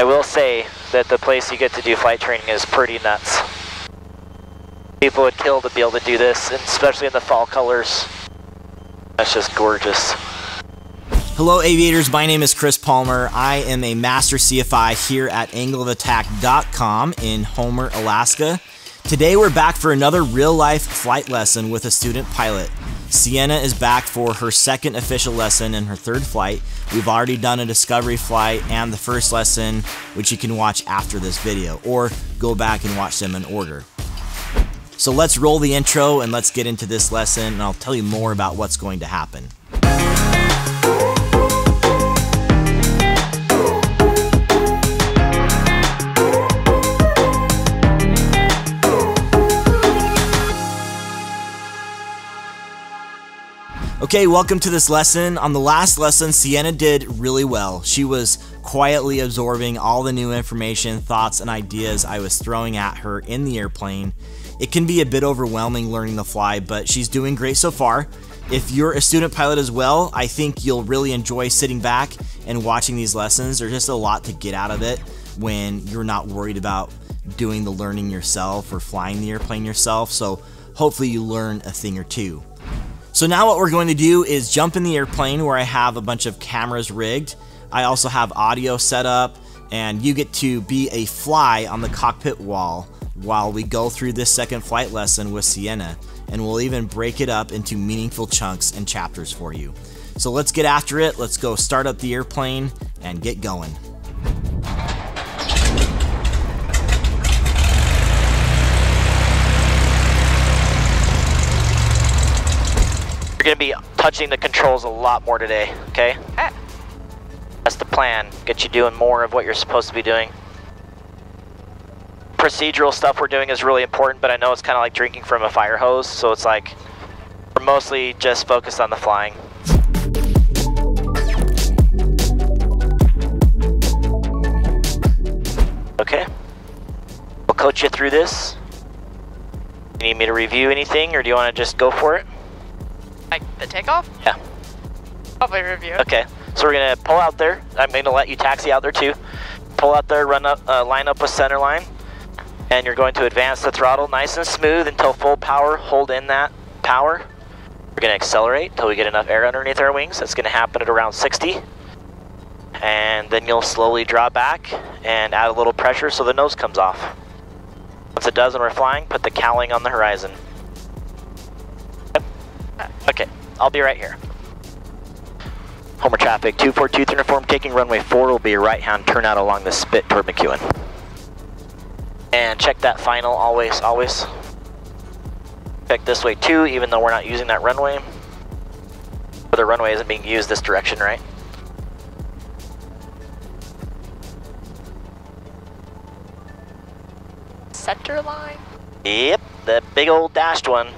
I will say that the place you get to do flight training is pretty nuts. People would kill to be able to do this, and especially in the fall colors. That's just gorgeous. Hello aviators, my name is Chris Palmer. I am a Master CFI here at angleofattack.com in Homer, Alaska. Today we're back for another real-life flight lesson with a student pilot. Sienna is back for her second official lesson and her third flight. We've already done a discovery flight and the first lesson, which you can watch after this video, or go back and watch them in order. So let's roll the intro and let's get into this lesson, and I'll tell you more about what's going to happen. Okay, welcome to this lesson. On the last lesson, Sienna did really well. She was quietly absorbing all the new information, thoughts, and ideas I was throwing at her in the airplane. It can be a bit overwhelming learning to fly, but she's doing great so far. If you're a student pilot as well, I think you'll really enjoy sitting back and watching these lessons. There's just a lot to get out of it when you're not worried about doing the learning yourself or flying the airplane yourself, so hopefully you learn a thing or two. So now what we're going to do is jump in the airplane where I have a bunch of cameras rigged. I also have audio set up, and you get to be a fly on the cockpit wall while we go through this second flight lesson with Sienna, and we'll even break it up into meaningful chunks and chapters for you. So let's get after it. Let's go start up the airplane and get going. You're going to be touching the controls a lot more today, okay? That's the plan. Get you doing more of what you're supposed to be doing. Procedural stuff we're doing is really important, but I know it's kind of like drinking from a fire hose, so it's like we're mostly just focused on the flying. Okay. We'll coach you through this. You need me to review anything, or do you want to just go for it? Like the takeoff? Yeah. Probably review. Okay, so we're gonna pull out there. I'm gonna let you taxi out there too. Pull out there, run up, line up with center line, and you're going to advance the throttle nice and smooth until full power. Hold in that power. We're gonna accelerate until we get enough air underneath our wings. That's gonna happen at around 60. And then you'll slowly draw back and add a little pressure so the nose comes off. Once it does and we're flying, put the cowling on the horizon. Okay, I'll be right here. Homer traffic, 242 uniform taking runway 4 will be a right-hand turnout along the spit toward McEwen. And check that final, always, always. Check this way too, even though we're not using that runway. But the runway isn't being used this direction, right? Center line? Yep, the big old dashed one.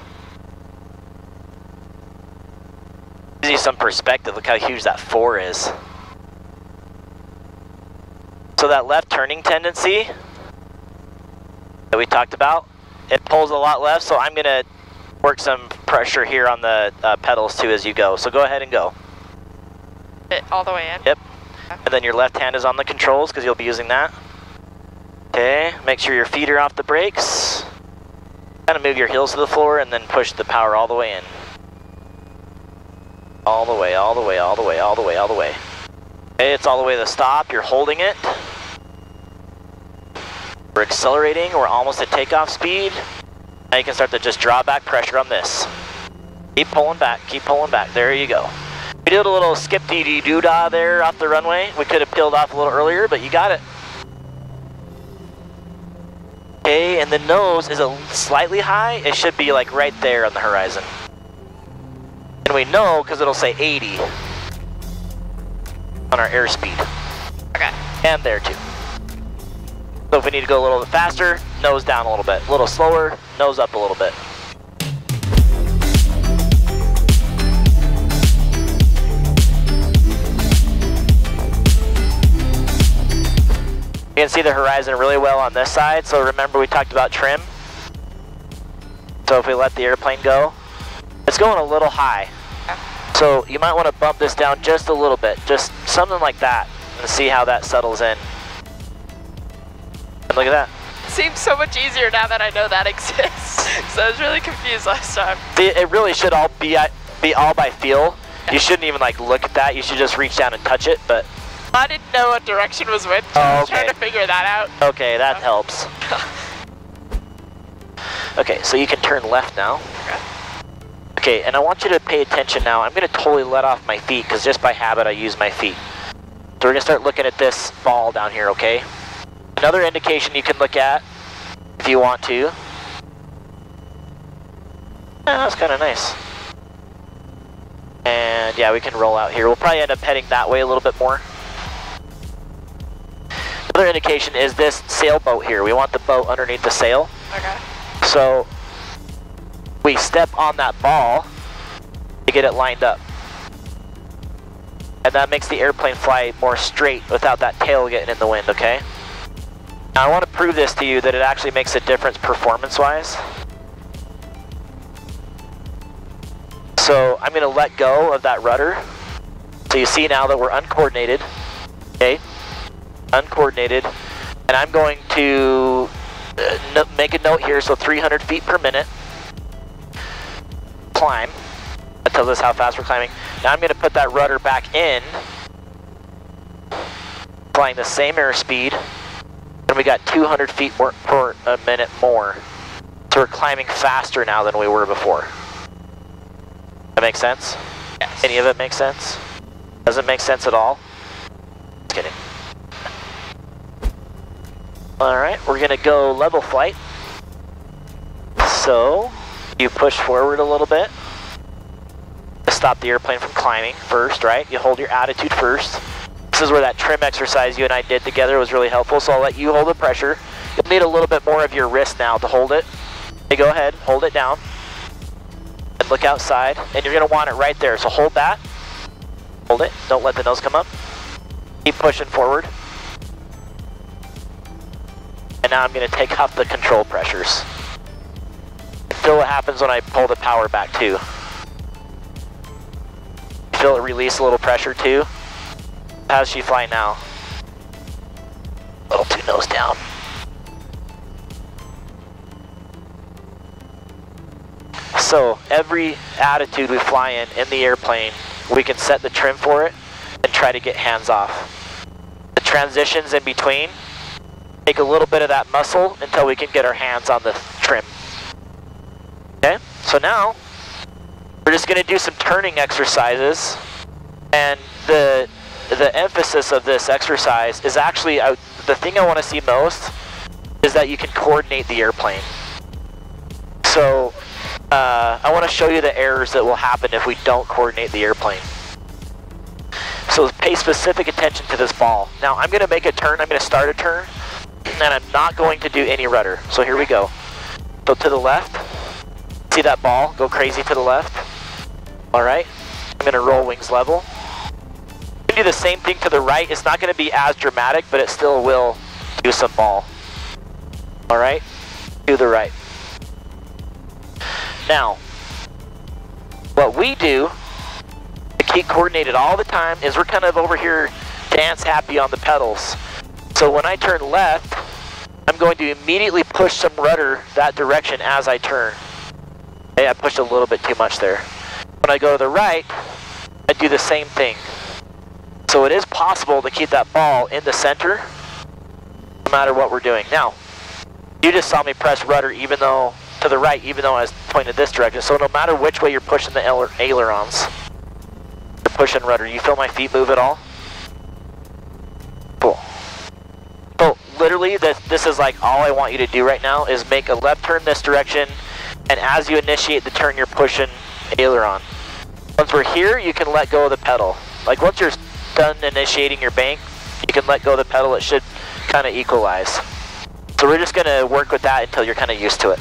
Gives you some perspective. Look how huge that 4 is. So that left turning tendency that we talked about, it pulls a lot left, so I'm gonna work some pressure here on the pedals too as you go. So go ahead and go. All the way in? Yep. Okay. And then your left hand is on the controls because you'll be using that. Okay, make sure your feet are off the brakes. Kind of move your heels to the floor and then push the power all the way in. All the way, all the way, all the way, all the way, all the way. Okay, it's all the way to the stop. You're holding it. We're accelerating. We're almost at takeoff speed. Now you can start to just draw back pressure on this. Keep pulling back. Keep pulling back. There you go. We did a little skip-dee-dee-doo-dah there off the runway. We could have peeled off a little earlier, but you got it. Okay, and the nose is a slightly high. It should be like right there on the horizon. And we know because it'll say 80 on our airspeed. Okay. And there too. So if we need to go a little bit faster, nose down a little bit. A little slower, nose up a little bit. You can see the horizon really well on this side, so remember we talked about trim. So if we let the airplane go, it's going a little high. So you might want to bump this down just a little bit, just something like that, and see how that settles in. Look at that. Seems so much easier now that I know that exists. So I was really confused last time. It really should all be all by feel. You shouldn't even like look at that. You should just reach down and touch it, but... I didn't know what direction was which. Oh, I was okay. trying to figure that out. Okay, that helps. Okay, so you can turn left now. Okay, and I want you to pay attention now. I'm going to totally let off my feet, because just by habit I use my feet. So we're going to start looking at this ball down here, okay? Another indication you can look at, if you want to. Yeah, that's kind of nice. And yeah, we can roll out here. We'll probably end up heading that way a little bit more. Another indication is this sailboat here. We want the boat underneath the sail. Okay. So we step on that ball to get it lined up. And that makes the airplane fly more straight without that tail getting in the wind, okay? Now I want to prove this to you that it actually makes a difference performance-wise. So I'm going to let go of that rudder. So you see now that we're uncoordinated, okay? Uncoordinated. And I'm going to make a note here, so 300 feet per minute. Climb. That tells us how fast we're climbing. Now I'm going to put that rudder back in, flying the same airspeed, and we got 200 feet more per minute more. So we're climbing faster now than we were before. That makes sense? Yes. Any of it make sense? Doesn't make sense at all? Just kidding. Alright, we're going to go level flight. So, you push forward a little bit to stop the airplane from climbing first, right? You hold your attitude first. This is where that trim exercise you and I did together was really helpful, so I'll let you hold the pressure. You'll need a little bit more of your wrist now to hold it. Okay, go ahead, hold it down. And look outside, and you're going to want it right there, so hold that. Hold it, don't let the nose come up. Keep pushing forward. And now I'm going to take off the control pressures. Feel what happens when I pull the power back too. Feel it release a little pressure too. How's she fly now? A little too nose down. So every attitude we fly in the airplane, we can set the trim for it and try to get hands off. The transitions in between, take a little bit of that muscle until we can get our hands on the trim. Okay, so now we're just going to do some turning exercises, and the emphasis of this exercise is actually, the thing I want to see most is that you can coordinate the airplane. So I want to show you the errors that will happen if we don't coordinate the airplane. So pay specific attention to this ball. Now I'm going to make a turn, I'm going to start a turn, and I'm not going to do any rudder. So here we go. So to the left, see that ball go crazy to the left? Alright, I'm going to roll wings level. I'm going to do the same thing to the right. It's not going to be as dramatic, but it still will do some ball. Alright, to the right. Now, what we do to keep coordinated all the time is we're kind of over here dance happy on the pedals. So when I turn left, I'm going to immediately push some rudder that direction as I turn. Okay, I pushed a little bit too much there. When I go to the right, I do the same thing. So it is possible to keep that ball in the center no matter what we're doing. Now, you just saw me press rudder even though to the right, even though I was pointed this direction. So no matter which way you're pushing the ailerons, you're pushing rudder. You feel my feet move at all? Cool. So literally, this is like all I want you to do right now is make a left turn this direction, and as you initiate the turn, you're pushing aileron. Once we're here, you can let go of the pedal. Like once you're done initiating your bank, you can let go of the pedal. It should kind of equalize. So we're just going to work with that until you're kind of used to it.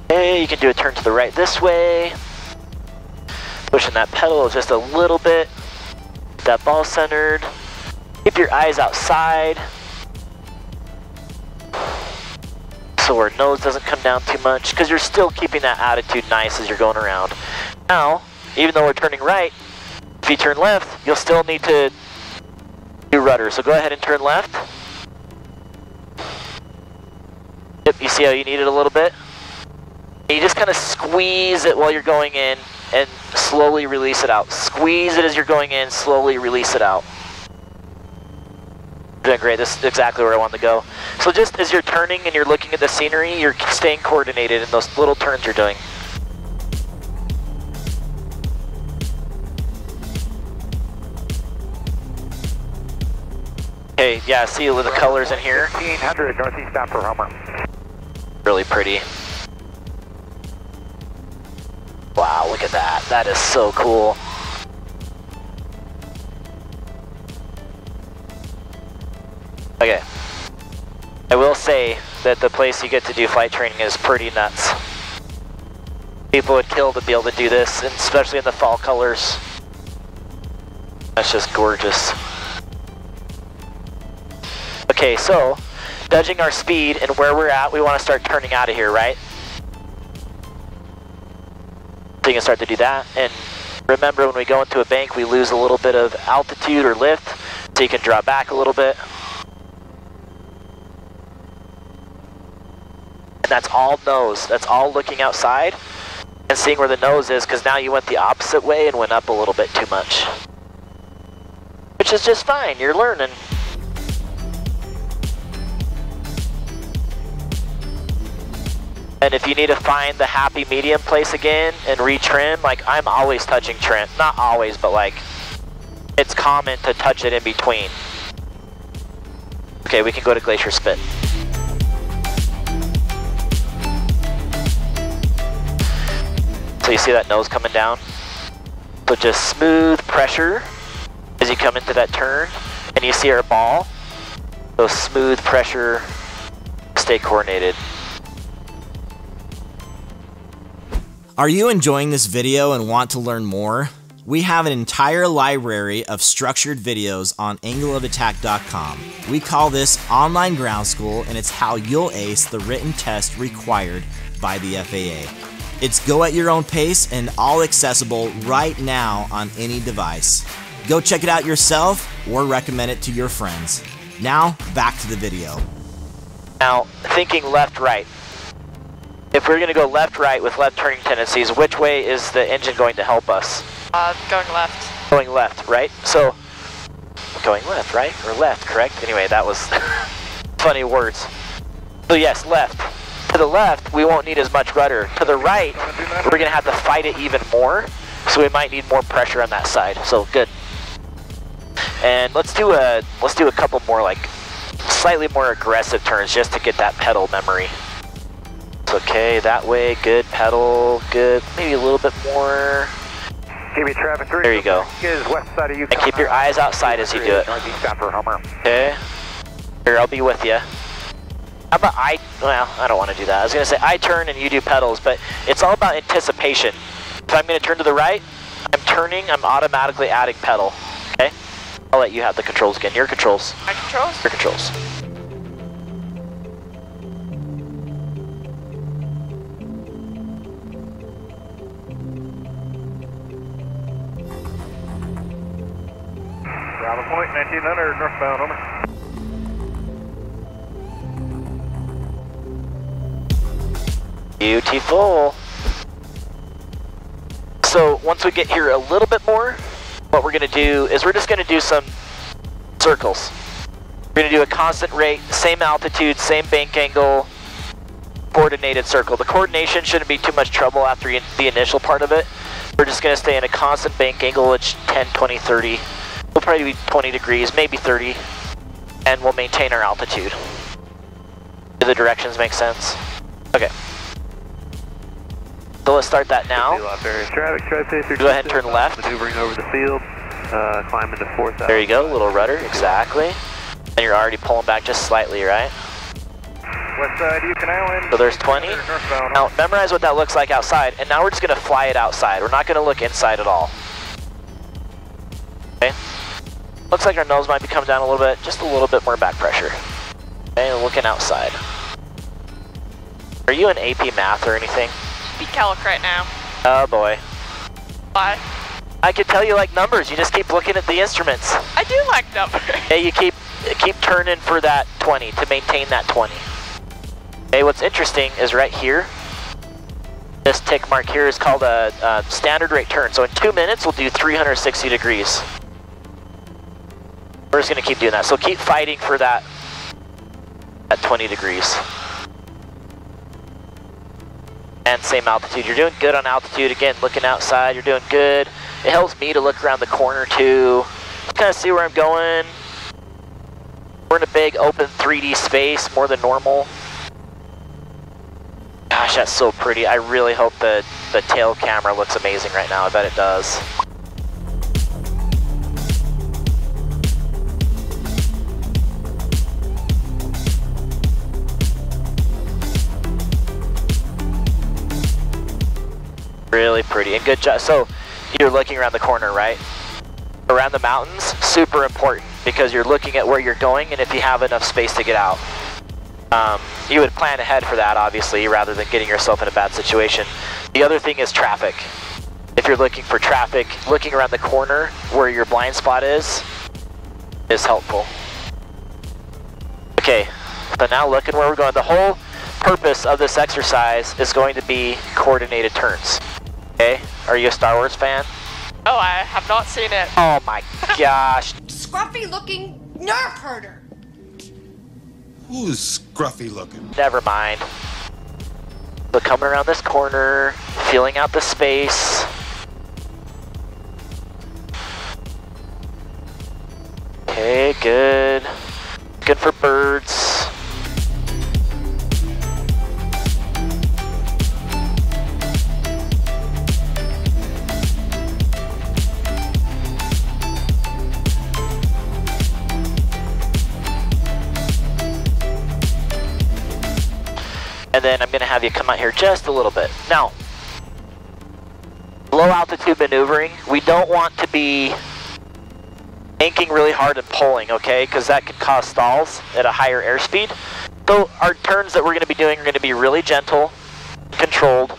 Okay, you can do a turn to the right this way. Pushing that pedal just a little bit. Get that ball centered. Keep your eyes outside, so our nose doesn't come down too much, because you're still keeping that attitude nice as you're going around. Now, even though we're turning right, if you turn left, you'll still need to do rudder. So go ahead and turn left. see how you need it a little bit? You just kind of squeeze it while you're going in and slowly release it out. Squeeze it as you're going in, slowly release it out. Doing great, this is exactly where I want to go. So just as you're turning and you're looking at the scenery, you're staying coordinated in those little turns you're doing. Okay, yeah, see the colors in here? 1500 northeast bound for Homer. Really pretty. Wow, look at that. That is so cool. Okay. I will say that the place you get to do flight training is pretty nuts. People would kill to be able to do this, and especially in the fall colors. That's just gorgeous. Okay, so, judging our speed and where we're at, we want to start turning out of here, right? So you can start to do that, and remember when we go into a bank, we lose a little bit of altitude or lift, so you can drop back a little bit. And that's all nose, that's all looking outside and seeing where the nose is, because now you went the opposite way and went up a little bit too much. Which is just fine, you're learning. And if you need to find the happy medium place again and retrim, like I'm always touching trim. Not always, but like it's common to touch it in between. Okay, we can go to Glacier Spit. So you see that nose coming down? So just smooth pressure as you come into that turn, and you see our ball. So smooth pressure, stay coordinated. Are you enjoying this video and want to learn more? We have an entire library of structured videos on angleofattack.com. We call this online ground school, and it's how you'll ace the written test required by the FAA. It's go at your own pace and all accessible right now on any device. Go check it out yourself or recommend it to your friends. Now, back to the video. Now, thinking left-right. If we're going to go left-right with left turning tendencies, which way is the engine going to help us? Going left. Going left, right? So, going left, right? Or left, correct? Anyway, that was funny words. So yes, left. To the left, we won't need as much rudder. To the right, we're going to have to fight it even more, so we might need more pressure on that side. So, good. And let's do a couple more, like, slightly more aggressive turns just to get that pedal memory. Okay, that way, good, pedal, good, maybe a little bit more. KB traffic 3. There you go. Is west side of you. And keep your eyes outside as you do it. Northeast bound for Homer. Okay. Here, I'll be with you. How about well, I don't want to do that. I was going to say I turn and you do pedals, but it's all about anticipation. If I'm going to turn to the right, I'm turning, I'm automatically adding pedal. Okay? I'll let you have the controls again. Your controls. My controls? Your controls. Bravo Point, 1900, northbound, over. Beautiful. So once we get here a little bit more, what we're going to do is we're just going to do some circles. We're going to do a constant rate, same altitude, same bank angle, coordinated circle. The coordination shouldn't be too much trouble after the initial part of it. We're just going to stay in a constant bank angle, which 10, 20, 30. We'll probably be 20 degrees, maybe 30, and we'll maintain our altitude. Do the directions make sense? Okay. So let's start that now. Go ahead and turn left. Maneuvering over the field, climb into 4,000. There you go, little rudder, exactly. And you're already pulling back just slightly, right? West side, Yukon Island. So there's 20. Now memorize what that looks like outside, and now we're just going to fly it outside. We're not going to look inside at all. Okay? Looks like our nose might be coming down a little bit, just a little bit more back pressure. Okay, looking outside. Are you in AP Math or anything? Be calc right now. Oh boy. Why? I could tell you like numbers, you just keep looking at the instruments. I do like numbers. Yeah, you keep turning for that 20 to maintain that 20. Okay, what's interesting is right here, this tick mark here is called a standard rate turn. So in 2 minutes, we'll do 360 degrees. We're just gonna keep doing that. So keep fighting for that at 20 degrees. And same altitude. You're doing good on altitude. Again, looking outside, you're doing good. It helps me to look around the corner too. Kind of see where I'm going. We're in a big open 3D space, more than normal. Gosh, that's so pretty. I really hope the tail camera looks amazing right now. I bet it does. Really pretty and good job. So you're looking around the corner, right? Around the mountains, super important because you're looking at where you're going and if you have enough space to get out. You would plan ahead for that, obviously, rather than getting yourself in a bad situation. The other thing is traffic. If you're looking for traffic, looking around the corner where your blind spot is helpful. Okay, so now looking where we're going. The whole purpose of this exercise is going to be coordinated turns. Okay, are you a Star Wars fan? Oh, I have not seen it. Oh my gosh. Scruffy looking nerf herder. Who's scruffy looking? Never mind. So coming around this corner, feeling out the space. Okay, good. Good for birds. And then I'm going to have you come out here just a little bit. Now, low altitude maneuvering, we don't want to be inking really hard and pulling, okay? Because that could cause stalls at a higher airspeed. So our turns that we're going to be doing are going to be really gentle, controlled.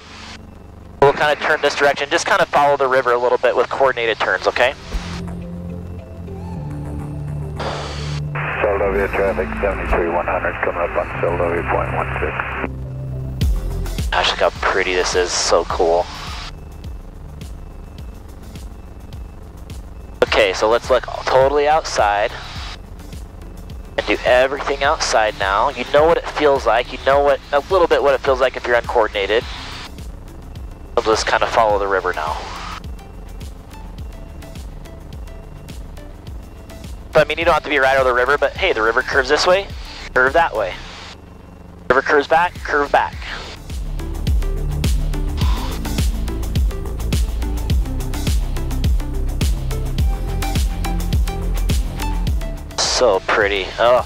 We'll kind of turn this direction, just kind of follow the river a little bit with coordinated turns, okay? Seldovia traffic 73100 coming up on Seldovia .16. Gosh, look how pretty this is, so cool. Okay, so let's look totally outside and do everything outside now. You know what it feels like, you know what a little bit what it feels like if you're uncoordinated. We'll just kind of follow the river now. So I mean, you don't have to be right over the river, but hey, the river curves this way, curve that way. River curves back, curve back. So pretty. Oh.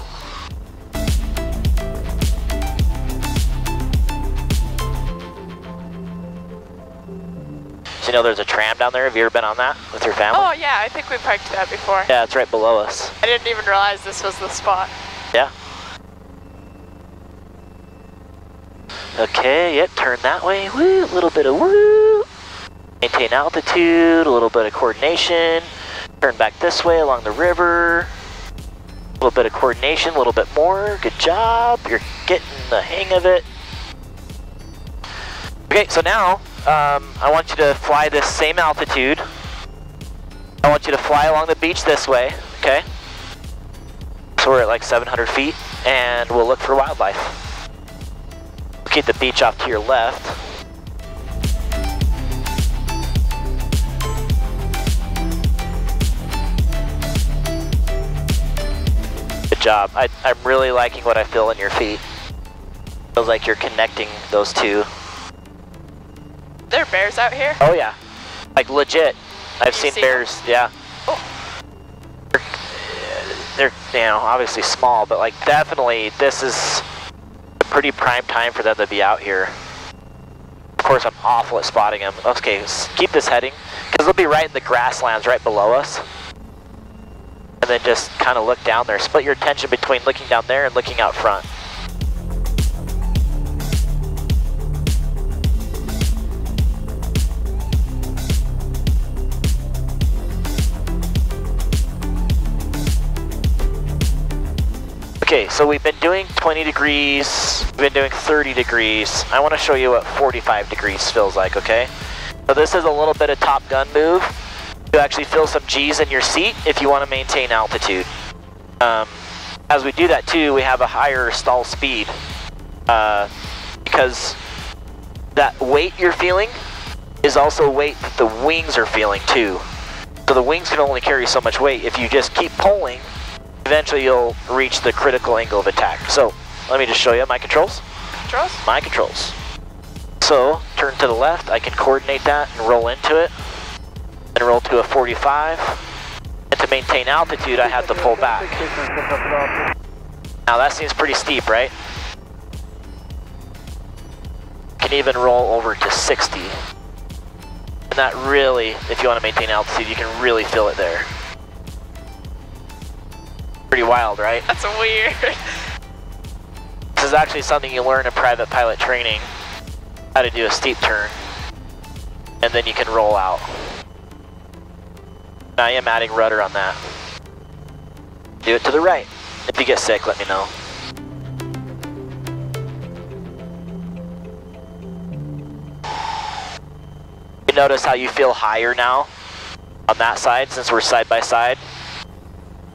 So you know there's a tram down there? Have you ever been on that with your family? Oh yeah, I think we parked that before. Yeah, it's right below us. I didn't even realize this was the spot. Yeah. Okay, yep, turn that way. Woo, a little bit of woo. Maintain altitude, a little bit of coordination. Turn back this way along the river. A little bit of coordination, a little bit more. Good job. You're getting the hang of it. Okay, so now I want you to fly this same altitude. I want you to fly along the beach this way, okay? So we're at like 700 feet, and we'll look for wildlife. Keep the beach off to your left. Good job. I'm really liking what I feel in your feet. Feels like you're connecting those two. There are bears out here? Oh yeah, like legit. I've seen seen bears, yeah. Oh. They're, you know, obviously small, but like definitely this is a pretty prime time for them to be out here. Of course, I'm awful at spotting them. Okay, keep this heading, because they'll be right in the grasslands right below us. And then just kind of look down there. Split your attention between looking down there and looking out front. Okay, so we've been doing 20 degrees, we've been doing 30 degrees. I want to show you what 45 degrees feels like, okay? So this is a little bit of Top Gun move. You actually feel some G's in your seat if you want to maintain altitude. As we do that too, we have a higher stall speed because that weight you're feeling is also weight that the wings are feeling too. So the wings can only carry so much weight. If you just keep pulling, eventually you'll reach the critical angle of attack. So let me just show you my controls. Controls? My controls. So turn to the left, I can coordinate that and roll into it, and roll to a 45. And to maintain altitude, I have to pull back. Now that seems pretty steep, right? Can even roll over to 60. And that really, if you want to maintain altitude, you can really feel it there. Pretty wild, right? That's weird. This is actually something you learn in private pilot training, how to do a steep turn, and then you can roll out. I am adding rudder on that. Do it to the right. If you get sick, let me know. You notice how you feel higher now on that side since we're side by side?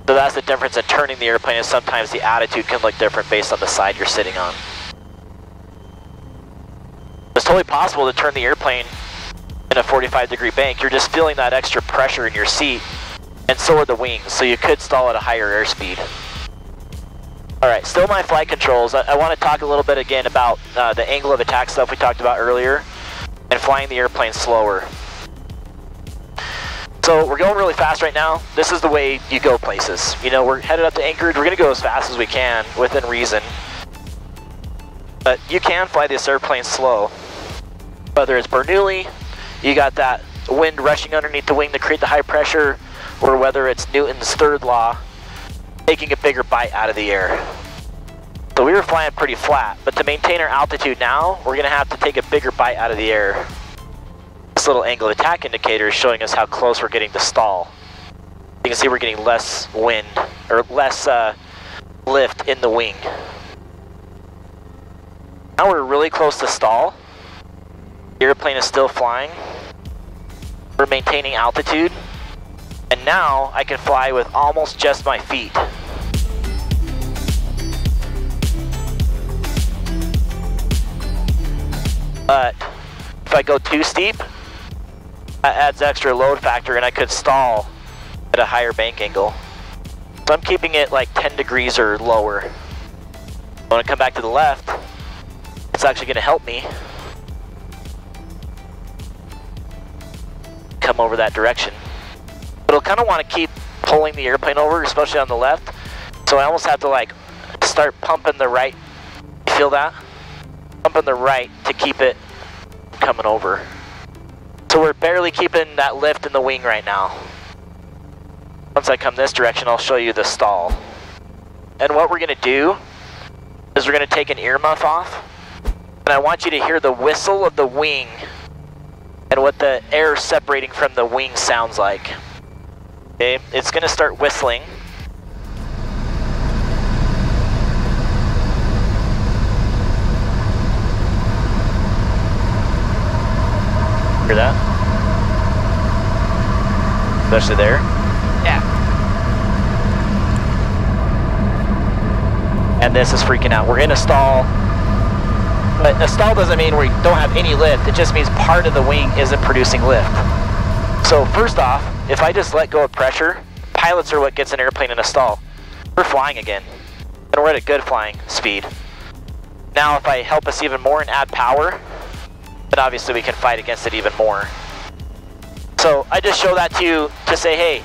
So that's the difference in turning the airplane, is sometimes the attitude can look different based on the side you're sitting on. It's totally possible to turn the airplane in a 45-degree bank. You're just feeling that extra pressure in your seat, and so are the wings, so you could stall at a higher airspeed. Alright, still my flight controls. I want to talk a little bit again about the angle of attack stuff we talked about earlier, and flying the airplane slower. So we're going really fast right now. This is the way you go places. You know, we're headed up to Anchorage. We're going to go as fast as we can within reason. But you can fly this airplane slow. Whether it's Bernoulli, you got that wind rushing underneath the wing to create the high pressure, or whether it's Newton's third law, taking a bigger bite out of the air. So we were flying pretty flat, but to maintain our altitude now, we're going to have to take a bigger bite out of the air. This little angle of attack indicator is showing us how close we're getting to stall. You can see we're getting less wind, or less lift in the wing. Now we're really close to stall. The airplane is still flying. We're maintaining altitude. And now I can fly with almost just my feet. But if I go too steep, that adds extra load factor and I could stall at a higher bank angle. So I'm keeping it like 10 degrees or lower. When I come back to the left, it's actually going to help me come over that direction. But it'll kind of want to keep pulling the airplane over, especially on the left. So I almost have to like start pumping the right. You feel that? Pumping the right to keep it coming over. So we're barely keeping that lift in the wing right now. Once I come this direction, I'll show you the stall. And what we're going to do is we're going to take an earmuff off. And I want you to hear the whistle of the wing and what the air separating from the wing sounds like. Okay, it's going to start whistling. Hear that? Especially there. Yeah. And this is freaking out. We're in a stall. But a stall doesn't mean we don't have any lift. It just means part of the wing isn't producing lift. So first off, if I just let go of pressure, pilots are what gets an airplane in a stall. We're flying again. And we're at a good flying speed. Now if I help us even more and add power, then obviously we can fight against it even more. So I just show that to you to say, hey,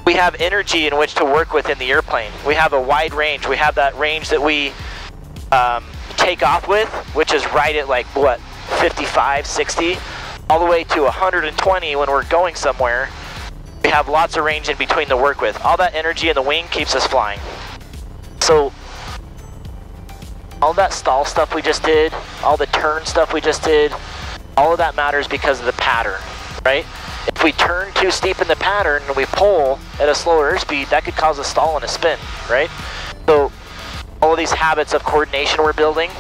we have energy in which to work with in the airplane. We have a wide range. We have that range that we take off with, which is right at like, what, 55, 60, all the way to 120 when we're going somewhere. We have lots of range in between to work with. All that energy in the wing keeps us flying. So all that stall stuff we just did, all the turn stuff we just did, all of that matters because of the pattern, right? If we turn too steep in the pattern and we pull at a slower airspeed, that could cause a stall and a spin, right? So all of these habits of coordination we're building,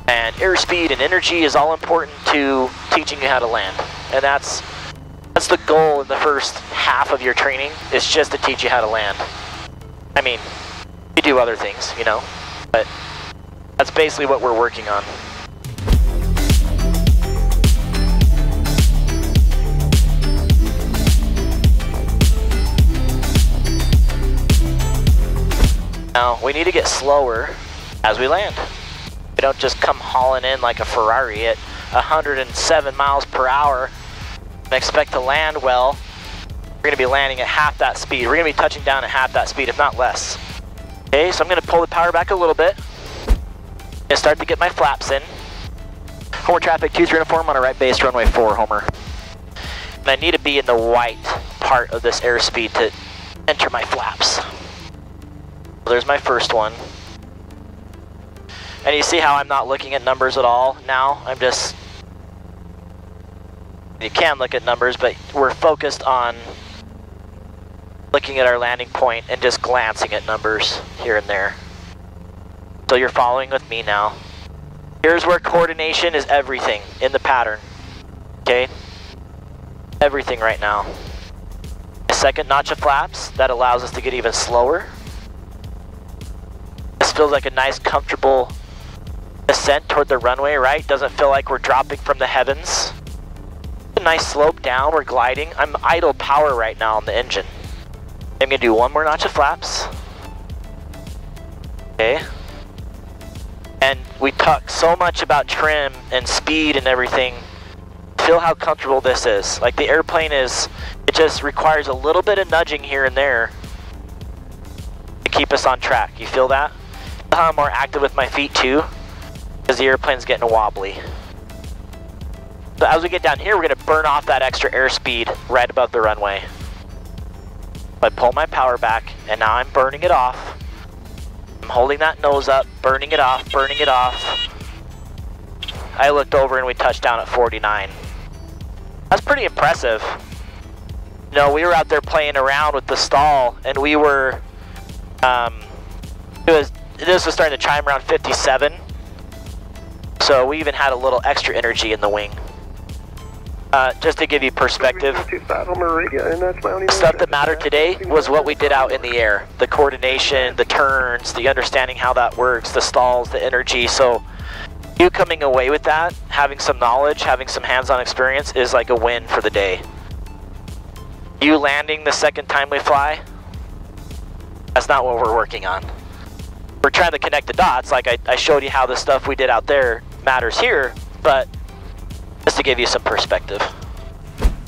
and airspeed and energy is all important to teaching you how to land. And that's the goal in the first half of your training, is just to teach you how to land. I mean, you do other things, you know, but that's basically what we're working on. Now, we need to get slower as we land. We don't just come hauling in like a Ferrari at 107 miles per hour and expect to land well. We're going to be landing at half that speed. We're going to be touching down at half that speed, if not less. Okay, so I'm going to pull the power back a little bit and start to get my flaps in. Homer traffic 2304, I'm on a right base, runway 4, Homer. And I need to be in the white part of this airspeed to enter my flaps. There's my first one. And you see how I'm not looking at numbers at all now? I'm just... You can look at numbers, but we're focused on looking at our landing point and just glancing at numbers here and there. So you're following with me now. Here's where coordination is everything in the pattern. Okay? Everything right now. A second notch of flaps, that allows us to get even slower. This feels like a nice, comfortable ascent toward the runway, right? Doesn't feel like we're dropping from the heavens. A nice slope down, we're gliding. I'm idle power right now on the engine. I'm gonna do one more notch of flaps. Okay. And we talk so much about trim and speed and everything. Feel how comfortable this is. Like the airplane is, it just requires a little bit of nudging here and there to keep us on track. You feel that? I'm more active with my feet too, because the airplane's getting wobbly. So as we get down here, we're going to burn off that extra airspeed right above the runway. I pull my power back, and now I'm burning it off. I'm holding that nose up, burning it off, burning it off. I looked over and we touched down at 49. That's pretty impressive. You know, we were out there playing around with the stall, and we were, this was starting to chime around 57. So we even had a little extra energy in the wing. Just to give you perspective, the stuff that mattered today was what we did out in the air. The coordination, the turns, the understanding how that works, the stalls, the energy. So you coming away with that, having some knowledge, having some hands-on experience is like a win for the day. You landing the second time we fly, that's not what we're working on. We're trying to connect the dots, like I showed you how the stuff we did out there matters here, but just to give you some perspective.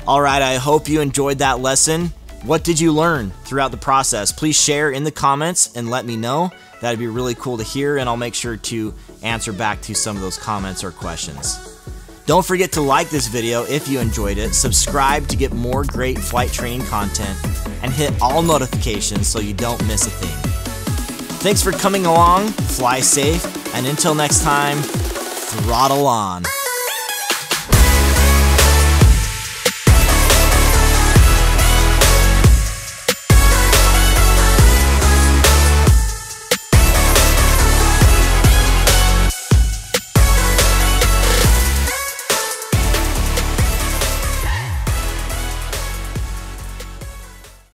Alright, I hope you enjoyed that lesson. What did you learn throughout the process? Please share in the comments and let me know. That'd be really cool to hear, and I'll make sure to answer back to some of those comments or questions. Don't forget to like this video if you enjoyed it, subscribe to get more great flight training content, and hit all notifications so you don't miss a thing. Thanks for coming along, fly safe, and until next time, throttle on.